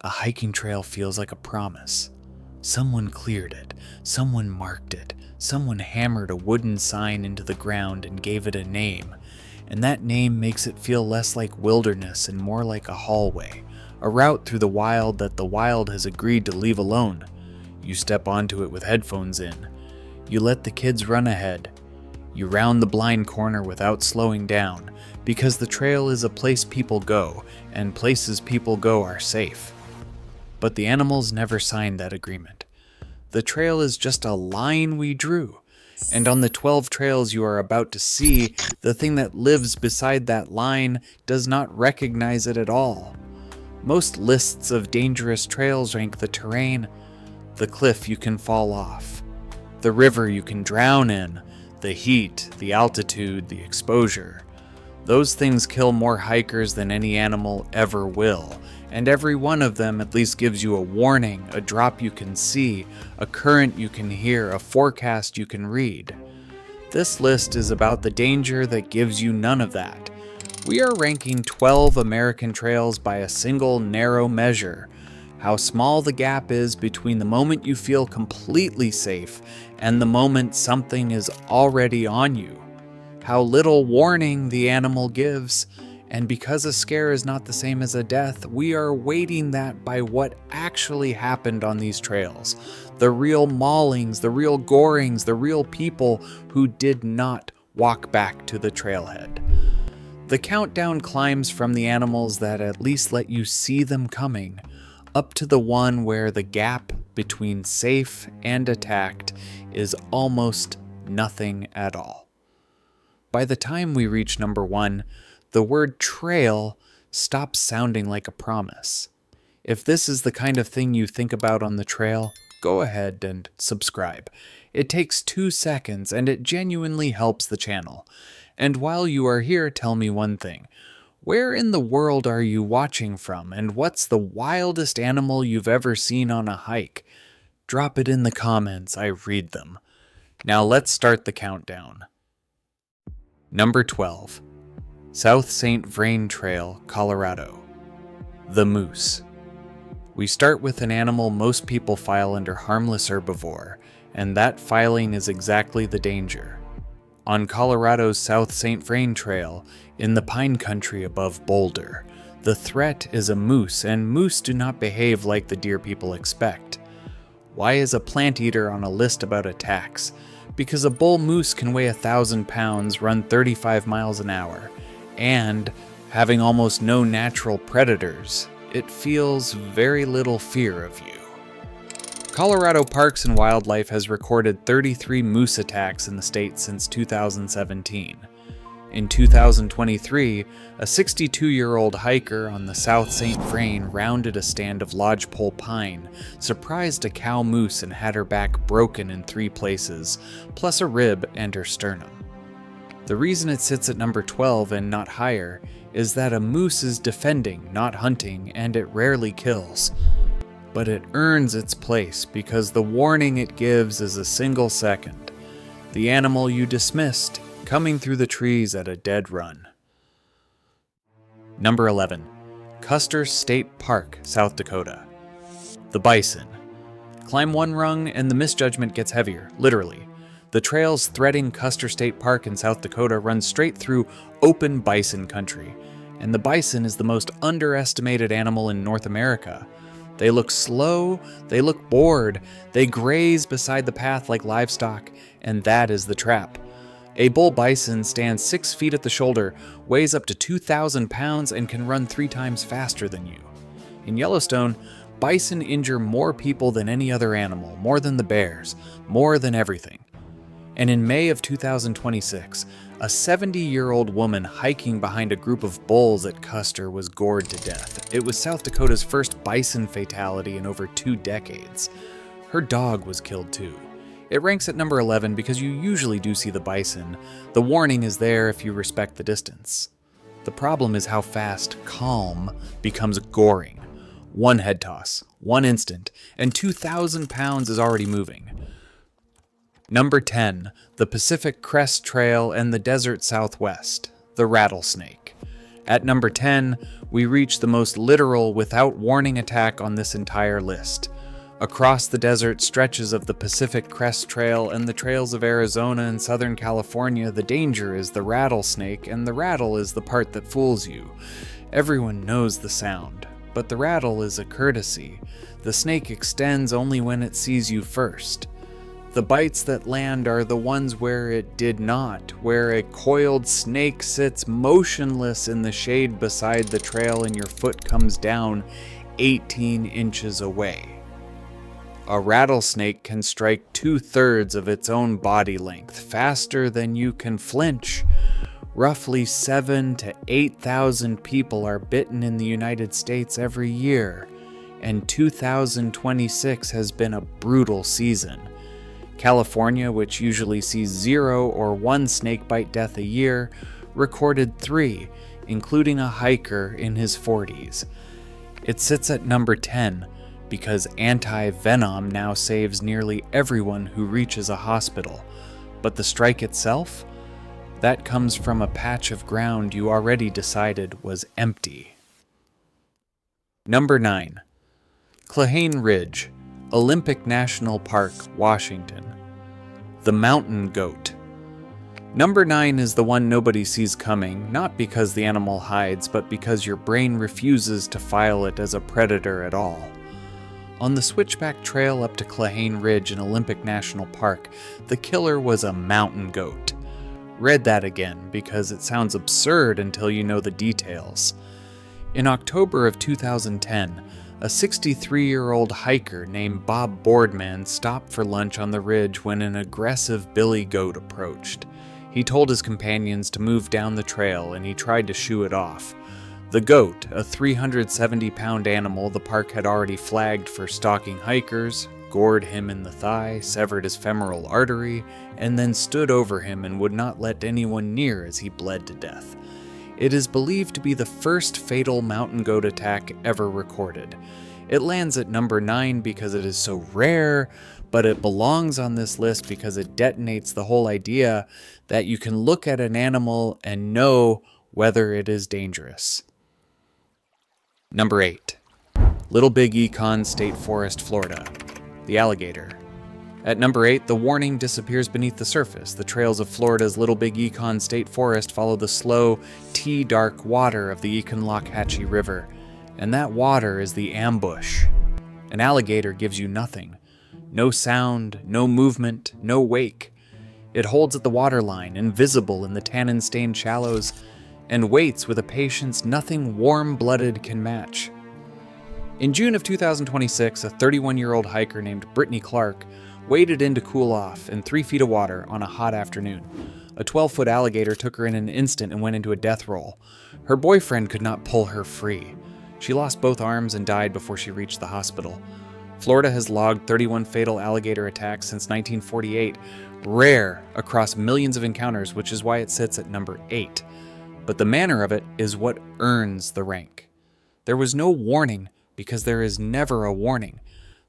A hiking trail feels like a promise. Someone cleared it, someone marked it, someone hammered a wooden sign into the ground and gave it a name, and that name makes it feel less like wilderness and more like a hallway, a route through the wild that the wild has agreed to leave alone. You step onto it with headphones in. You let the kids run ahead. You round the blind corner without slowing down, because the trail is a place people go, and places people go are safe. But the animals never signed that agreement. The trail is just a line we drew, and on the 12 trails you are about to see, the thing that lives beside that line does not recognize it at all. Most lists of dangerous trails rank the terrain, the cliff you can fall off, the river you can drown in, the heat, the altitude, the exposure. Those things kill more hikers than any animal ever will, and every one of them at least gives you a warning, a drop you can see, a current you can hear, a forecast you can read. This list is about the danger that gives you none of that. We are ranking 12 American trails by a single narrow measure: how small the gap is between the moment you feel completely safe and the moment something is already on you. How little warning the animal gives, and because a scare is not the same as a death, we are weighting that by what actually happened on these trails. The real maulings, the real gorings, the real people who did not walk back to the trailhead. The countdown climbs from the animals that at least let you see them coming, up to the one where the gap between safe and attacked is almost nothing at all. By the time we reach number 1, the word trail stops sounding like a promise. If this is the kind of thing you think about on the trail, go ahead and subscribe. It takes 2 seconds and it genuinely helps the channel. And while you are here, tell me one thing. Where in the world are you watching from, and what's the wildest animal you've ever seen on a hike? Drop it in the comments, I read them. Now let's start the countdown. Number 12. South St. Vrain Trail, Colorado. The moose. We start with an animal most people file under harmless herbivore, and that filing is exactly the danger. On Colorado's South St. Vrain Trail, in the pine country above Boulder, the threat is a moose, and moose do not behave like the deer people expect. Why is a plant eater on a list about attacks? Because a bull moose can weigh 1,000 pounds, run 35 miles an hour, and, having almost no natural predators, it feels very little fear of you. Colorado Parks and Wildlife has recorded 33 moose attacks in the state since 2017. In 2023, a 62-year-old hiker on the South St. Vrain rounded a stand of lodgepole pine, surprised a cow moose and had her back broken in 3 places, plus a rib and her sternum. The reason it sits at number 12 and not higher is that a moose is defending, not hunting, and it rarely kills. But it earns its place because the warning it gives is a single second. The animal you dismissed coming through the trees at a dead run. Number 11. Custer State Park, South Dakota. The bison. Climb 1 rung and the misjudgment gets heavier, literally. The trails threading Custer State Park in South Dakota run straight through open bison country, and the bison is the most underestimated animal in North America. They look slow, they look bored, they graze beside the path like livestock, and that is the trap. A bull bison stands 6 feet at the shoulder, weighs up to 2,000 pounds, and can run 3 times faster than you. In Yellowstone, bison injure more people than any other animal, more than the bears, more than everything. And in May of 2026, a 70-year-old woman hiking behind a group of bulls at Custer was gored to death. It was South Dakota's first bison fatality in over 2 decades. Her dog was killed too. It ranks at number 11 because you usually do see the bison. The warning is there if you respect the distance. The problem is how fast calm becomes goring. 1 head toss, 1 instant, and 2,000 pounds is already moving. Number 10, the Pacific Crest Trail and the Desert Southwest, the Rattlesnake. At number 10, we reach the most literal without warning attack on this entire list. Across the desert stretches of the Pacific Crest Trail and the trails of Arizona and Southern California, the danger is the rattlesnake, and the rattle is the part that fools you. Everyone knows the sound, but the rattle is a courtesy. The snake extends only when it sees you first. The bites that land are the ones where it did not, where a coiled snake sits motionless in the shade beside the trail and your foot comes down 18 inches away. A rattlesnake can strike 2/3 of its own body length, faster than you can flinch. Roughly 7,000 to 8,000 people are bitten in the United States every year, and 2026 has been a brutal season. California, which usually sees 0 or 1 snakebite death a year, recorded 3, including a hiker in his 40s. It sits at number 10 because anti-venom now saves nearly everyone who reaches a hospital. But the strike itself? That comes from a patch of ground you already decided was empty. Number 9. Clahane Ridge, Olympic National Park, Washington. The mountain goat. Number 9 is the one nobody sees coming, not because the animal hides, but because your brain refuses to file it as a predator at all. On the switchback trail up to Clahane Ridge in Olympic National Park, the killer was a mountain goat. Read that again because it sounds absurd until you know the details. In October of 2010, a 63-year-old hiker named Bob Boardman stopped for lunch on the ridge when an aggressive billy goat approached. He told his companions to move down the trail and he tried to shoo it off. The goat, a 370-pound animal the park had already flagged for stalking hikers, gored him in the thigh, severed his femoral artery, and then stood over him and would not let anyone near as he bled to death. It is believed to be the first fatal mountain goat attack ever recorded. It lands at number 9 because it is so rare, but it belongs on this list because it detonates the whole idea that you can look at an animal and know whether it is dangerous. Number 8. Little Big Econ State Forest, Florida. The alligator. At number 8, the warning disappears beneath the surface. The trails of Florida's Little Big Econ State Forest follow the slow, tea-dark water of the Econlockhatchee River, and that water is the ambush. An alligator gives you nothing. No sound, no movement, no wake. It holds at the waterline, invisible in the tannin-stained shallows, and waits with a patience nothing warm-blooded can match. In June of 2026, a 31-year-old hiker named Brittany Clark waded in to cool off in 3 feet of water on a hot afternoon. A 12-foot alligator took her in an instant and went into a death roll. Her boyfriend could not pull her free. She lost both arms and died before she reached the hospital. Florida has logged 31 fatal alligator attacks since 1948, rare across millions of encounters, which is why it sits at number 8. But the manner of it is what earns the rank. There was no warning because there is never a warning.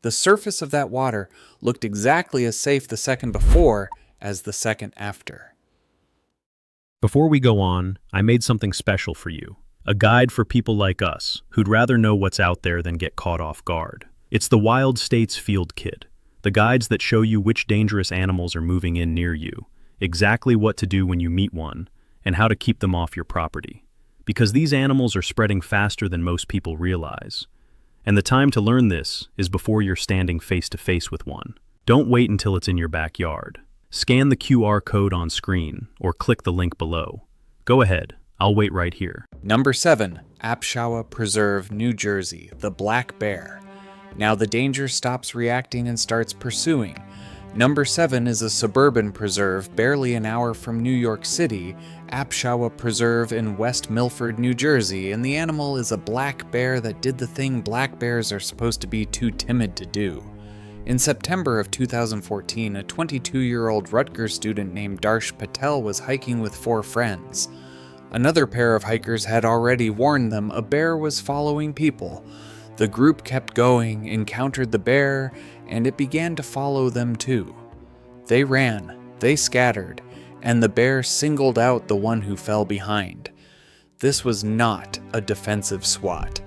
The surface of that water looked exactly as safe the second before as the second after. Before we go on, I made something special for you. A guide for people like us, who'd rather know what's out there than get caught off guard. It's the Wild States Field Kit, the guides that show you which dangerous animals are moving in near you, exactly what to do when you meet one, and how to keep them off your property. Because these animals are spreading faster than most people realize. And the time to learn this is before you're standing face to face with one. Don't wait until it's in your backyard. Scan the QR code on screen or click the link below. Go ahead, I'll wait right here. Number 7, Apshawa Preserve, New Jersey, the black bear. Now the danger stops reacting and starts pursuing. Number 7 is a suburban preserve barely an hour from New York City, Apshawa Preserve in West Milford, New Jersey, and the animal is a black bear that did the thing black bears are supposed to be too timid to do. In September of 2014, a 22-year-old Rutgers student named Darsh Patel was hiking with 4 friends. Another pair of hikers had already warned them a bear was following people. The group kept going, encountered the bear, and it began to follow them too. They ran, they scattered, and the bear singled out the one who fell behind. This was not a defensive SWAT.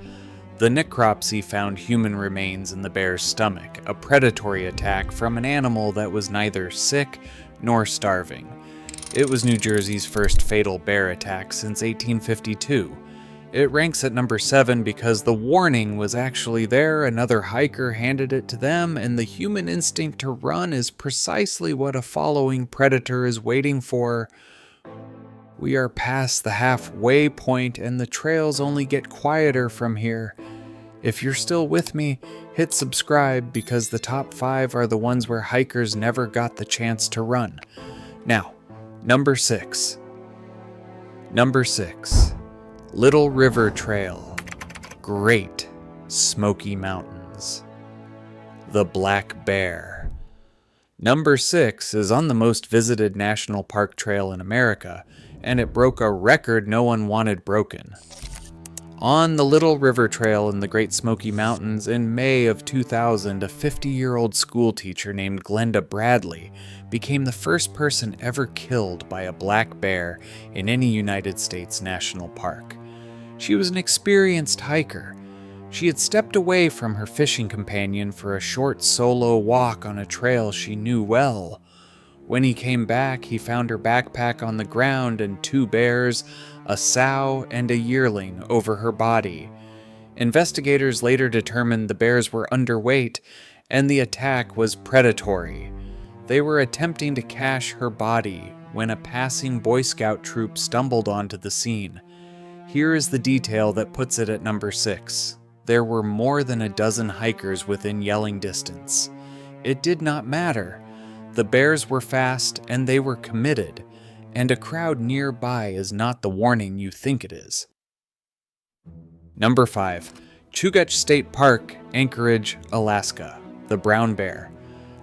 The necropsy found human remains in the bear's stomach, a predatory attack from an animal that was neither sick nor starving. It was New Jersey's first fatal bear attack since 1852. It ranks at number 7 because the warning was actually there, another hiker handed it to them, and the human instinct to run is precisely what a following predator is waiting for. We are past the halfway point and the trails only get quieter from here. If you're still with me, hit subscribe because the top 5 are the ones where hikers never got the chance to run. Now, number 6. Number 6. Little River Trail. Great Smoky Mountains. The Black Bear. Number 6 is on the most visited national park trail in America, and it broke a record no one wanted broken. On the Little River Trail in the Great Smoky Mountains in May of 2000, a 50-year-old schoolteacher named Glenda Bradley became the first person ever killed by a black bear in any United States national park. She was an experienced hiker. She had stepped away from her fishing companion for a short solo walk on a trail she knew well. When he came back, he found her backpack on the ground and 2 bears, a sow and a yearling, over her body. Investigators later determined the bears were underweight and the attack was predatory. They were attempting to cache her body when a passing Boy Scout troop stumbled onto the scene. Here is the detail that puts it at number 6. There were more than a dozen hikers within yelling distance. It did not matter. The bears were fast and they were committed, and a crowd nearby is not the warning you think it is. Number 5. Chugach State Park, Anchorage, Alaska. The brown bear.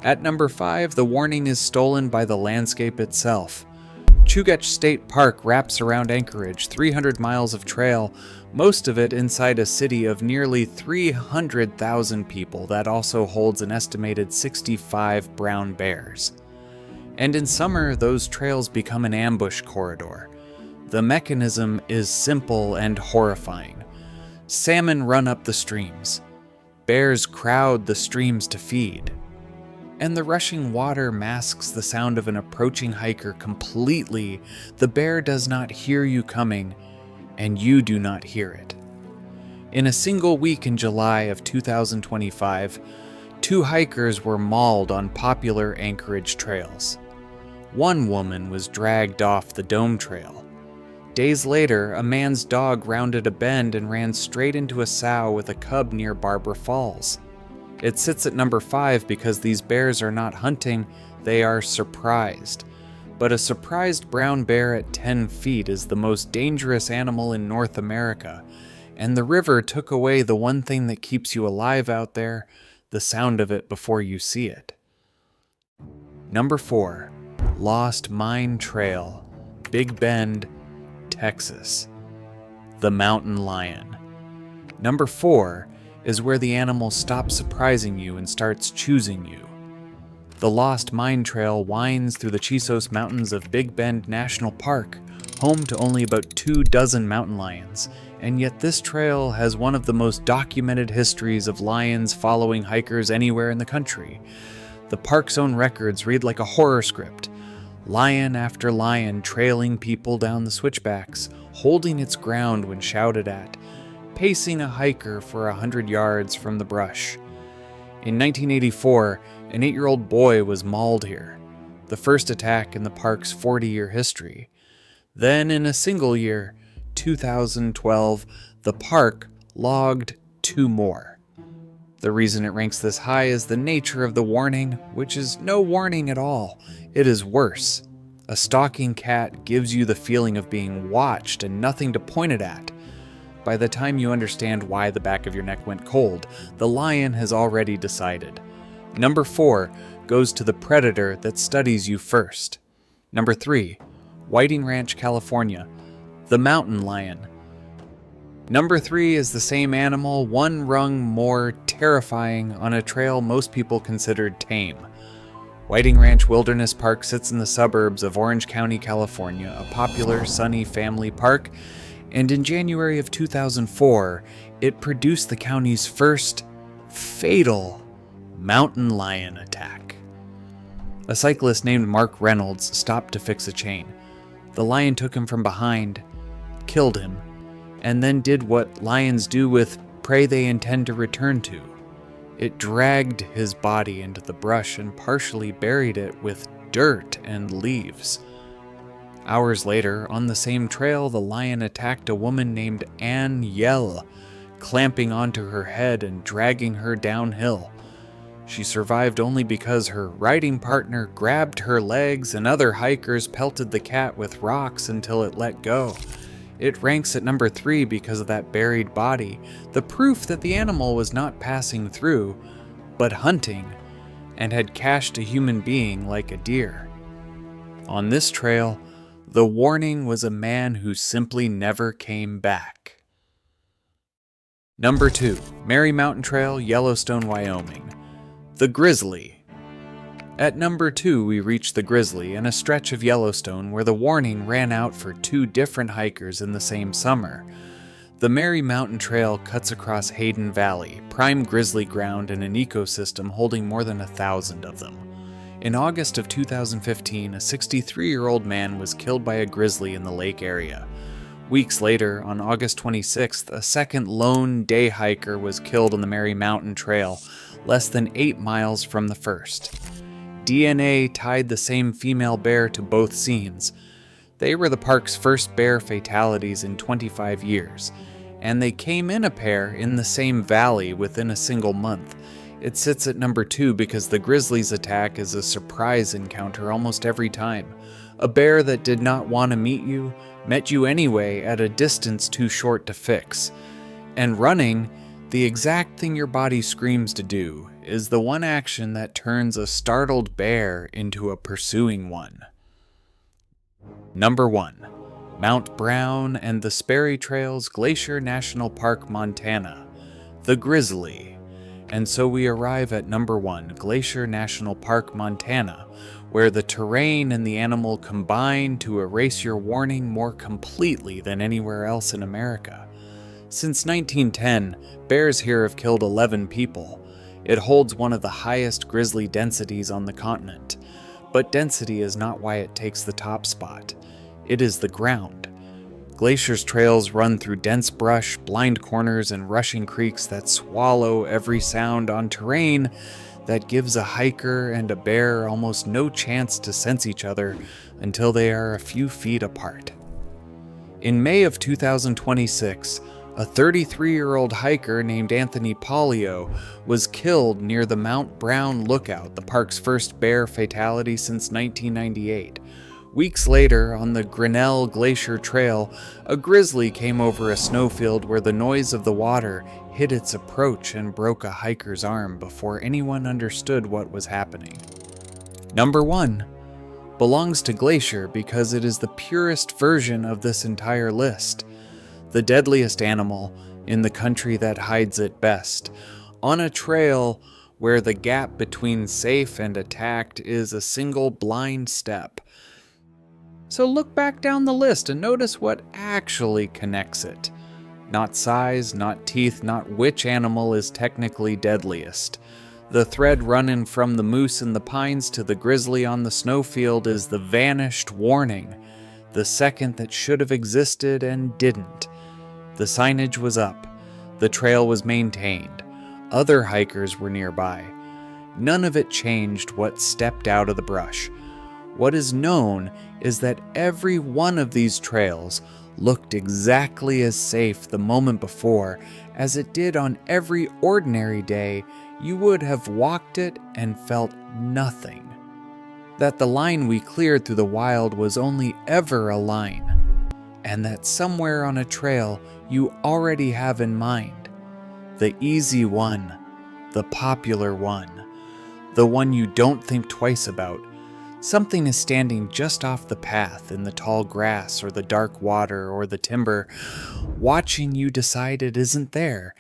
At number 5, the warning is stolen by the landscape itself. Chugach State Park wraps around Anchorage, 300 miles of trail, most of it inside a city of nearly 300,000 people that also holds an estimated 65 brown bears. And in summer, those trails become an ambush corridor. The mechanism is simple and horrifying. Salmon run up the streams. Bears crowd the streams to feed. And the rushing water masks the sound of an approaching hiker completely. The bear does not hear you coming, and you do not hear it. In a single week in July of 2025, 2 hikers were mauled on popular Anchorage trails. One woman was dragged off the Dome Trail. Days later, a man's dog rounded a bend and ran straight into a sow with a cub near Barbara Falls. It sits at number 5 because these bears are not hunting, they are surprised. But a surprised brown bear at 10 feet is the most dangerous animal in North America, and the river took away the one thing that keeps you alive out there, the sound of it before you see it. Number 4. Lost Mine Trail, Big Bend, Texas. The Mountain Lion. Number 4 is where the animal stops surprising you and starts choosing you. The Lost Mine Trail winds through the Chisos Mountains of Big Bend National Park, home to only about 24 mountain lions, and yet this trail has one of the most documented histories of lions following hikers anywhere in the country. The park's own records read like a horror script. Lion after lion trailing people down the switchbacks, holding its ground when shouted at, pacing a hiker for 100 yards from the brush. In 1984, an 8-year-old boy was mauled here, the first attack in the park's 40-year history. Then, in a single year, 2012, the park logged 2 more. The reason it ranks this high is the nature of the warning, which is no warning at all. It is worse. A stalking cat gives you the feeling of being watched and nothing to point it at. By the time you understand why the back of your neck went cold, the lion has already decided. Number 4 goes to the predator that studies you first. Number 3, Whiting Ranch, California, the mountain lion. Number 3 is the same animal, one rung more terrifying on a trail most people considered tame. Whiting Ranch Wilderness Park sits in the suburbs of Orange County, California, a popular, sunny family park, And in January of 2004, it produced the county's first fatal mountain lion attack. A cyclist named Mark Reynolds stopped to fix a chain. The lion took him from behind, killed him, and then did what lions do with prey they intend to return to. It dragged his body into the brush and partially buried it with dirt and leaves. Hours later, on the same trail, the lion attacked a woman named Ann Yell, clamping onto her head and dragging her downhill. She survived only because her riding partner grabbed her legs and other hikers pelted the cat with rocks until it let go. It ranks at number 3 because of that buried body, the proof that the animal was not passing through, but hunting, and had cached a human being like a deer. On this trail, the warning was a man who simply never came back. Number 2, Mary Mountain Trail, Yellowstone, Wyoming. The Grizzly. At number 2, we reached the Grizzly and a stretch of Yellowstone where the warning ran out for 2 different hikers in the same summer. The Mary Mountain Trail cuts across Hayden Valley, prime grizzly ground in an ecosystem holding more than 1,000 of them. In August of 2015, a 63-year-old man was killed by a grizzly in the lake area. Weeks later, on August 26th, a second lone day hiker was killed on the Mary Mountain Trail, less than 8 miles from the first. DNA tied the same female bear to both scenes. They were the park's first bear fatalities in 25 years, and they came in a pair in the same valley within a single month. It sits at number 2 because the grizzly's attack is a surprise encounter almost every time. A bear that did not want to meet you met you anyway at a distance too short to fix. And running, the exact thing your body screams to do, is the one action that turns a startled bear into a pursuing one. Number 1. Mount Brown and the Sperry Trails, Glacier National Park, Montana. The Grizzly. And so we arrive at number 1, Glacier National Park, Montana, where the terrain and the animal combine to erase your warning more completely than anywhere else in America. Since 1910, bears here have killed 11 people. It holds one of the highest grizzly densities on the continent. But density is not why it takes the top spot. It is the ground. Glacier's trails run through dense brush, blind corners, and rushing creeks that swallow every sound on terrain that gives a hiker and a bear almost no chance to sense each other until they are a few feet apart. In May of 2026, a 33-year-old hiker named Anthony Pollio was killed near the Mount Brown Lookout, the park's first bear fatality since 1998. Weeks later, on the Grinnell Glacier Trail, a grizzly came over a snowfield where the noise of the water hid its approach and broke a hiker's arm before anyone understood what was happening. Number 1 belongs to Glacier because it is the purest version of this entire list. The deadliest animal in the country that hides it best, on a trail where the gap between safe and attacked is a single blind step. So look back down the list and notice what actually connects it. Not size, not teeth, not which animal is technically deadliest. The thread running from the moose in the pines to the grizzly on the snowfield is the vanished warning, the second that should have existed and didn't. The signage was up. The trail was maintained. Other hikers were nearby. None of it changed what stepped out of the brush. What is known is that every one of these trails looked exactly as safe the moment before as it did on every ordinary day you would have walked it and felt nothing. That the line we cleared through the wild was only ever a line, and that somewhere on a trail you already have in mind. The easy one, the popular one, the one you don't think twice about. Something is standing just off the path in the tall grass or the dark water or the timber, watching you decide it isn't there,